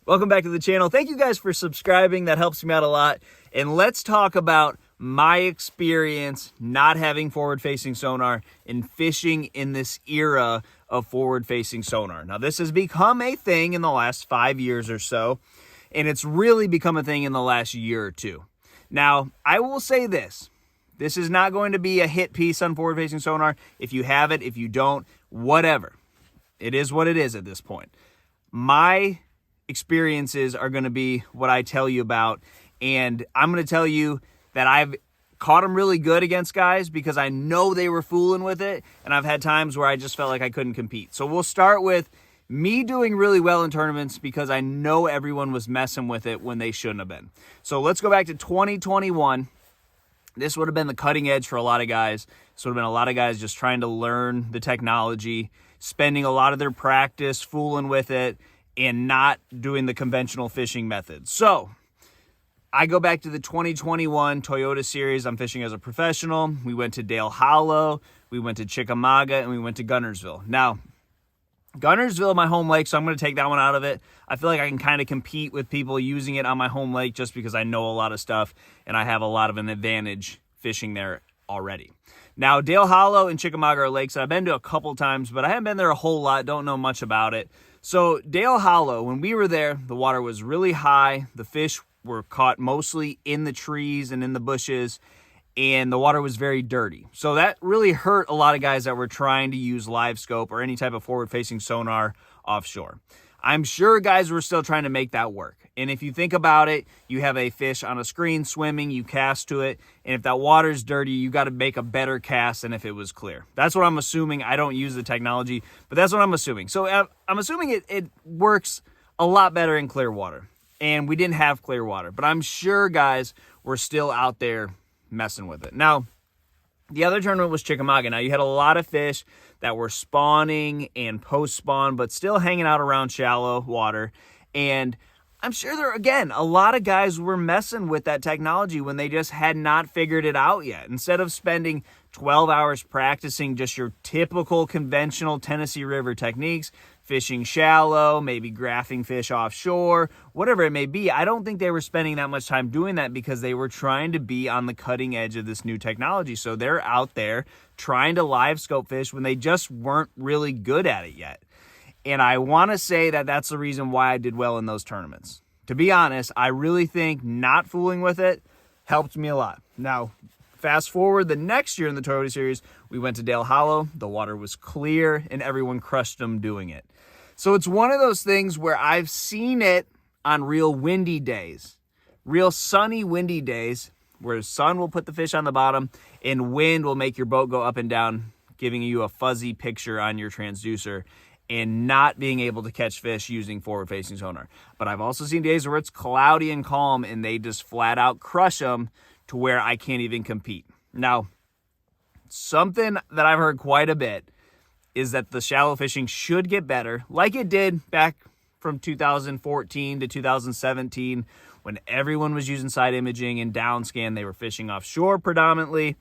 Welcome back to the channel. Thank you guys for subscribing. That helps me out a lot. And let's talk about my experience not having forward-facing sonar and fishing in this era of forward-facing sonar. Now, this has become a thing in the last 5 years or so, and it's really become a thing in the last year or two. Now, I will say this. This is not going to be a hit piece on forward-facing sonar. If you have it, if you don't, whatever. It is what it is at this point. My experiences are going to be what I tell you about, and I'm going to tell you that I've caught them really good against guys because I know they were fooling with it, and I've had times where I just felt like I couldn't compete. So we'll start with me doing really well in tournaments because I know everyone was messing with it when they shouldn't have been. So let's go back to 2021. This would have been the cutting edge for a lot of guys. This would have been a lot of guys just trying to learn the technology, spending a lot of their practice fooling with it, and not doing the conventional fishing methods. So I go back to the 2021 Toyota Series. I'm fishing as a professional. We went to Dale Hollow, we went to Chickamauga, and we went to Guntersville. Now, Guntersville, my home lake, so I'm going to take that one out of it. I feel like I can kind of compete with people using it on my home lake just because I know a lot of stuff and I have a lot of an advantage fishing there already. Now, Dale Hollow and Chickamauga are lakes that I've been to a couple times, but I haven't been there a whole lot, don't know much about it. So Dale Hollow, when we were there, the water was really high. The fish were caught mostly in the trees and in the bushes, and the water was very dirty. So that really hurt a lot of guys that were trying to use live scope or any type of forward-facing sonar offshore. I'm sure guys were still trying to make that work. And if you think about it, you have a fish on a screen swimming, you cast to it, and if that water's dirty, you got to make a better cast than if it was clear. That's what I'm assuming. I don't use the technology, but that's what I'm assuming. So I'm assuming it works a lot better in clear water. And we didn't have clear water, but I'm sure guys were still out there messing with it. Now, the other tournament was Chickamauga. Now, you had a lot of fish that were spawning and post-spawn, but still hanging out around shallow water. And I'm sure there, again, a lot of guys were messing with that technology when they just had not figured it out yet. Instead of spending 12 hours practicing just your typical conventional Tennessee River techniques, fishing shallow, maybe graphing fish offshore, whatever it may be, I don't think they were spending that much time doing that because they were trying to be on the cutting edge of this new technology. So they're out there trying to live scope fish when they just weren't really good at it yet. And I want to say that that's the reason why I did well in those tournaments. To be honest, I really think not fooling with it helped me a lot. Now, fast forward the next year in the Toyota Series, we went to Dale Hollow. The water was clear, and everyone crushed them doing it. So it's one of those things where I've seen it on real windy days, real sunny, windy days, where the sun will put the fish on the bottom and wind will make your boat go up and down, giving you a fuzzy picture on your transducer and not being able to catch fish using forward-facing sonar. But I've also seen days where it's cloudy and calm and they just flat out crush them to where I can't even compete. Now, something that I've heard quite a bit is that the shallow fishing should get better, like it did back from 2014 to 2017 when everyone was using side imaging and downscan. They were fishing offshore predominantly.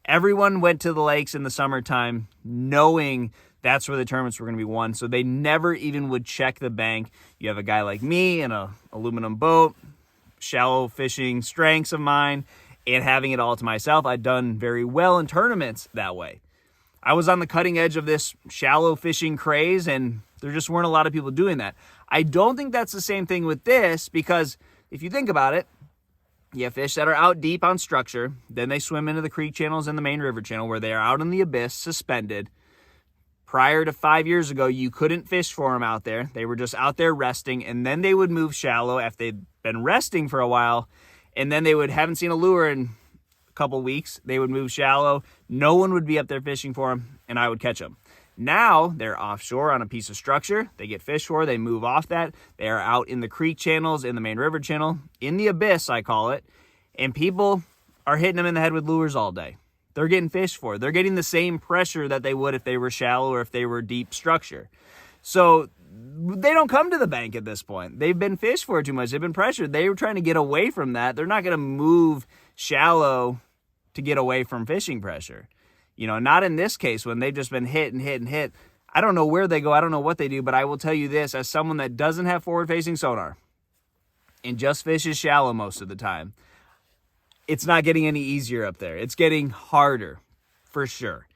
Everyone went to the lakes in the summertime knowing that's where the tournaments were going to be won. So they never even would check the bank. You have a guy like me in an aluminum boat, shallow fishing strengths of mine, and having it all to myself. I'd done very well in tournaments that way. I was on the cutting edge of this shallow fishing craze, and there just weren't a lot of people doing that. I don't think that's the same thing with this, because if you think about it, you have fish that are out deep on structure, then they swim into the creek channels and the main river channel where they are out in the abyss, suspended. Prior to 5 years ago, you couldn't fish for them out there. They were just out there resting, and then they would move shallow after they'd been resting for a while, and then they haven't seen a lure in a couple weeks. They would move shallow. No one would be up there fishing for them, and I would catch them. Now they're offshore on a piece of structure. They get fished for. They move off that. They are out in the creek channels, in the main river channel, in the abyss, I call it, and people are hitting them in the head with lures all day. They're getting fished for. They're getting the same pressure that they would if they were shallow or if they were deep structure. So they don't come to the bank at this point. They've been fished for too much. They've been pressured. They were trying to get away from that. They're not going to move shallow to get away from fishing pressure. You know, not in this case when they've just been hit and hit and hit. I don't know where they go. I don't know what they do, but I will tell you this, as someone that doesn't have forward-facing sonar, and just fishes shallow most of the time, it's not getting any easier up there. It's getting harder for sure.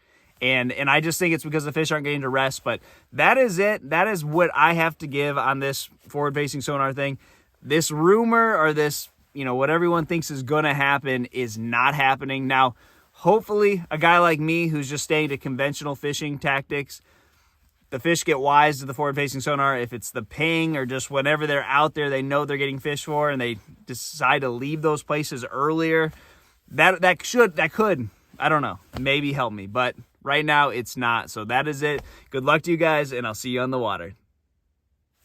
And I just think it's because the fish aren't getting to rest. But that is it. That is what I have to give on this forward-facing sonar thing. This rumor or this, what everyone thinks is going to happen is not happening. Now, hopefully, a guy like me who's just staying to conventional fishing tactics, the fish get wise to the forward-facing sonar. If it's the ping or just whenever they're out there, they know they're getting fished for, and they decide to leave those places earlier. That could, I don't know, maybe help me. But right now, it's not. So that is it. Good luck to you guys, and I'll see you on the water.